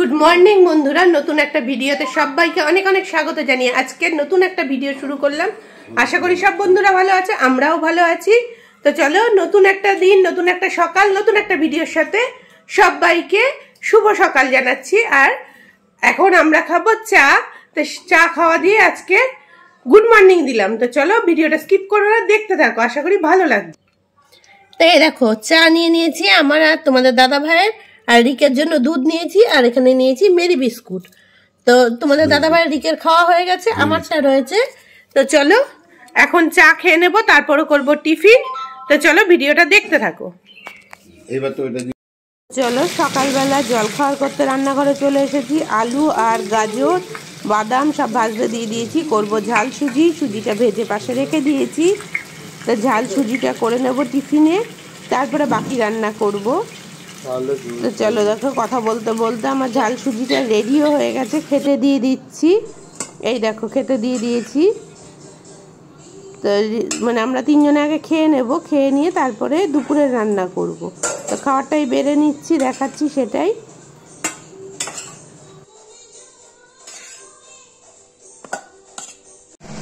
Good morning বন্ধুরা, নতুন একটা ভিডিওতে সবাইকে অনেক অনেক স্বাগত জানিয়ে আজকে নতুন একটা ভিডিও শুরু করলাম। আশা করি সব বন্ধুরা ভালো আছে, আমরাও ভালো আছি। তো চলো, নতুন একটা দিন, নতুন একটা সকাল, নতুন একটা ভিডিওর সাথে সবাইকে শুভ সকাল জানাচ্ছি। আর এখন আমরা খাবো চা। তো চা খাওয়া দিয়ে আজকে গুড মর্নিং দিলাম। তো চলো, ভিডিওটা স্কিপ করো না, দেখতে থাকো, আশা করি ভালো লাগবে। তো এই দেখো, চা নিয়ে নিয়েছি আমার আর তোমাদের দাদা ভাইয়ের, আর রিকের জন্য দুধ নিয়েছি, আর এখানে নিয়েছি মেরি বিস্কুট। তো তোমাদের দাদা ভাই রিকের খাওয়া হয়ে গেছে, আমারটা রয়েছে। তো চলো এখন চা খেয়ে নেবো, তারপরে করব টিফিন। তো চলো ভিডিওটা দেখতে থাকো। চলো, সকালবেলা জল খাওয়ার করতে রান্নাঘরে চলে এসেছি। আলু আর গাজর বাদাম সব ভাজতে দিয়ে দিয়েছি। করব ঝাল সুজি, সুজিটা ভেজে পাশে রেখে দিয়েছি। তো ঝাল সুজিটা করে নেব টিফিনে, তারপরে বাকি রান্না করব। তো চলো দেখো, কথা বলতে বলতে আমার ঝাল সুজিটা রেডিও হয়ে গেছে, খেতে দিয়ে দিচ্ছি। এই দেখো, খেতে দিয়ে দিয়েছি। তো মানে আমরা তিনজনে আগে খেয়ে নেব, খেয়ে নিয়ে তারপরে দুপুরে রান্না করব। তো খাবারটাই বেড়ে নিচ্ছি, দেখাচ্ছি সেটাই।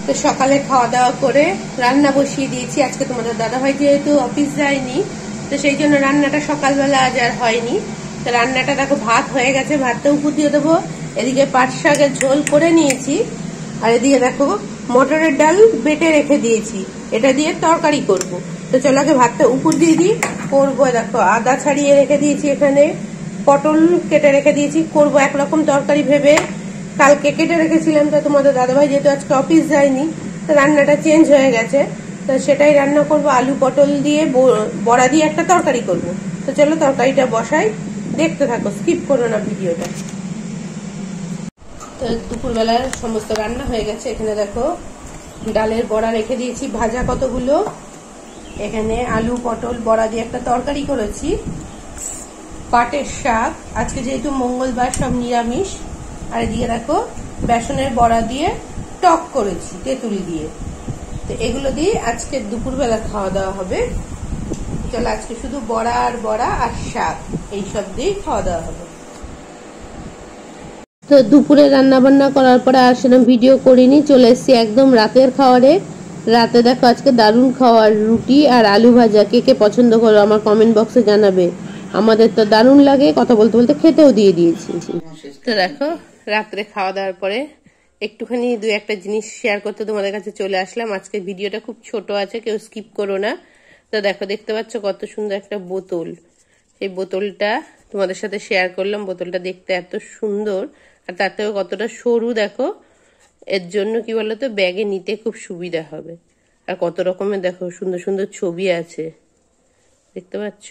তো সকালে খাওয়া দাওয়া করে রান্না বসিয়ে দিয়েছি। আজকে তোমাদের দাদাভাই যেহেতু অফিস যায়নি, তো সেই জন্য রান্নাটা সকালবেলা আজ আর হয়নি। তো রান্নাটা দেখো, ভাত হয়ে গেছে, ভাতটা উপর দিয়ে দেবো। এদিকে পাট শাকের ঝোল করে নিয়েছি, আর এদিকে দেখো মটরের ডাল বেটে রেখে দিয়েছি, এটা দিয়ে তরকারি করব। তো চলো আগে ভাতটা উপর দিয়ে দিই, করবো। দেখো আদা ছাড়িয়ে রেখে দিয়েছি, এখানে পটল কেটে রেখে দিয়েছি, করব একরকম তরকারি ভেবে। কালকে কেটে রেখেছিলাম, তো তোমাদের দাদাভাই যেহেতু আজকে অফিস যায়নি, তো রান্নাটা চেঞ্জ হয়ে গেছে। তো সেটাই রান্না করব, আলু পটল দিয়ে বড়া দিয়ে একটা তরকারি করব। তো চলো তরকারিটা বসাই, দেখতে থাকো, স্কিপ করো না ভিডিওটা। তো দুপুরবেলার সমস্ত রান্না হয়ে গেছে। এখানে দেখো ডালের বড়া রেখে দিয়েছি, ভাজা কতগুলো। এখানে আলু পটল বড়া দিয়ে একটা তরকারি করেছি। পাটের শাক, আজকে যেহেতু মঙ্গলবার সব নিরামিষ। আর এদিকে দেখো বেসনের বড়া দিয়ে টক করেছি তেঁতুল দিয়ে। তো এগুলো দিয়ে আজকে দুপুরবেলা খাওয়া দাওয়া হবে। চলো আজকে শুধু বড়া আর শাক এইসব দিয়ে খাওয়া দাওয়া হবে। তো দুপুরে রান্না বান্না করার পরে আর সেরকম ভিডিও করিনি, চলে এসেছি একদম রাতের খাবারে। রাতে দেখো আজকে দারুণ খাওয়ার, রুটি আর আলু ভাজা। কে কে পছন্দ করো আমার কমেন্ট বক্সে জানাবে। আমাদের তো দারুণ লাগে, কথা বলতে বলতে খেতেও দিয়ে দিয়েছি। তো দেখো রাত্রে খাওয়া দাওয়ার পরে একটুখানি দু একটা জিনিস শেয়ার করতে তোমাদের কাছে চলে আসলাম। আজকে ভিডিওটা খুব ছোট আছে, কেউ স্কিপ করো না। তো দেখো, দেখতে পাচ্ছ কত সুন্দর একটা বোতল। এই বোতলটা তোমাদের সাথে শেয়ার করলাম। বোতলটা দেখতে এত সুন্দর, আর তার থেকেও কতটা সরু দেখো। এর জন্য কি বলতো, ব্যাগে নিতে খুব সুবিধা হবে। আর কত রকমের দেখো সুন্দর সুন্দর ছবি আছে, দেখতে পাচ্ছ।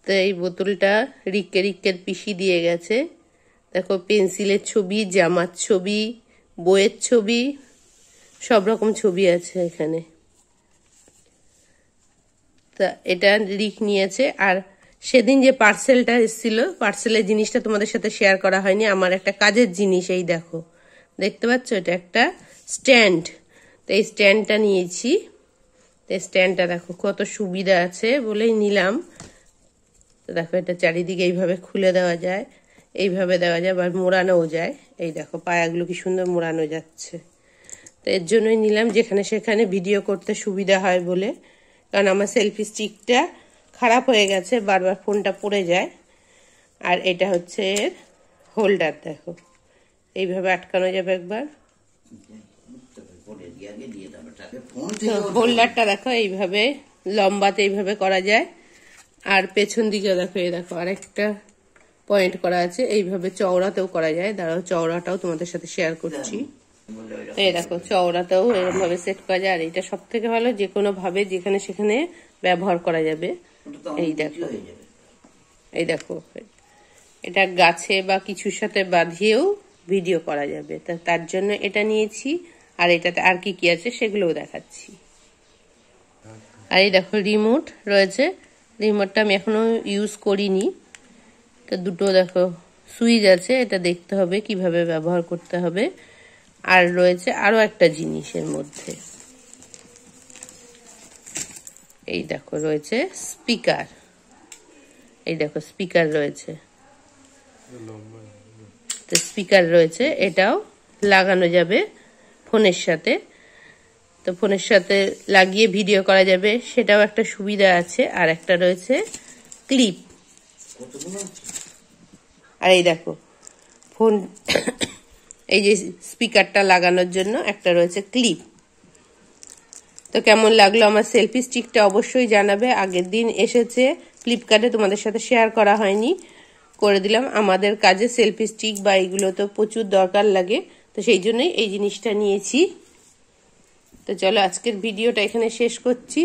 তো এই বোতলটা রিক্কের পিসি দিয়ে গেছে। দেখো পেন্সিলের ছবি, জামার ছবি, বইয়ের ছবি, সব রকম ছবি আছে এখানে। তা এটা রিক নিয়েছে। আর সেদিন যে পার্সেলটা এসেছিল, পার্সেলের জিনিসটা তোমাদের সাথে শেয়ার করা হয়নি, আমার একটা কাজের জিনিস। এই দেখো, দেখতে পাচ্ছ, এটা একটা স্ট্যান্ড। তো এই স্ট্যান্ডটা নিয়েছি। তো স্ট্যান্ডটা দেখো কত সুবিধা আছে বলেই নিলাম। তো দেখো, এটা চারিদিকে এইভাবে খুলে দেওয়া যায়, এইভাবে দেওয়া যায়, আবার মোড়ানোও যায়। এই দেখো পায়াগুলো কি সুন্দর মোড়ানো যাচ্ছে। তো এর জন্যই নিলাম, যেখানে সেখানে ভিডিও করতে সুবিধা হয় বলে। কারণ আমার সেলফি স্টিকটা খারাপ হয়ে গেছে, বারবার ফোনটা পড়ে যায়। আর এটা হচ্ছে এর হোল্ডার, দেখো এইভাবে আটকানো যাবে একবার। হোল্ডারটা দেখো এইভাবে লম্বাতে এইভাবে করা যায়। আর পেছন দিকে দেখো, এই দেখো আরেকটা পয়েন্ট করা আছে, এইভাবে চওড়াতেও করা যায়। দাঁড়াও, চওড়াটাও তোমাদের সাথে শেয়ার করছি। এই দেখো চওড়াতেও এরকম ভাবে সেট করা যায়। আর এটা সব থেকে ভালো, যে কোনো ভাবে যেখানে সেখানে ব্যবহার করা যাবে। এই দেখো, এই দেখো, এটা গাছে বা কিছুর সাথে বাঁধিয়েও ভিডিও করা যাবে। তার জন্য এটা নিয়েছি। আর এটাতে আর কি কি আছে সেগুলোও দেখাচ্ছি। আর এই দেখো রিমোট রয়েছে, রিমোটটা আমি এখনো ইউজ করিনি। তো দুটো দেখো সুইচ আছে, এটা দেখতে হবে কিভাবে ব্যবহার করতে হবে। আর রয়েছে আরো একটা জিনিসের মধ্যে, এই দেখো রয়েছে স্পিকার। এই দেখো স্পিকার রয়েছে, তো স্পিকার রয়েছে, এটাও লাগানো যাবে ফোনের সাথে। তো ফোনের সাথে লাগিয়ে ভিডিও করা যাবে, সেটাও একটা সুবিধা আছে। আর একটা রয়েছে ক্লিপ। আর এই দেখো ফোন এই যে স্পিকারটা লাগানোর জন্য একটা রয়েছে ক্লিপ। তো কেমন লাগলো আমার সেলফি স্টিকটা অবশ্যই জানাবে। আগের দিন এসেছে ফ্লিপকার্টে, তোমাদের সাথে শেয়ার করা হয়নি, করে দিলাম। আমাদের কাজে সেলফি স্টিক বা এইগুলো তো প্রচুর দরকার লাগে, তো সেই জন্যই এই জিনিসটা নিয়েছি। তো চলো আজকের ভিডিওটা এখানে শেষ করছি।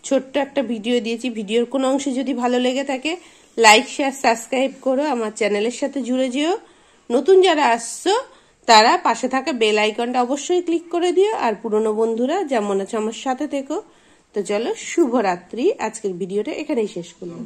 ছোট্ট একটা ভিডিও দিয়েছি, ভিডিওর কোনো অংশ যদি ভালো লেগে থাকে লাইক শেয়ার সাবস্ক্রাইব করো, আমার চ্যানেলের সাথে জুড়ে যেও। নতুন যারা আসছো তারা পাশে থাকা বেল আইকনটা অবশ্যই ক্লিক করে দিও। আর পুরনো বন্ধুরা যেমন আছে আমার সাথে থেকো। তো চলো শুভরাত্রি, আজকের ভিডিওটা এখানেই শেষ করলাম।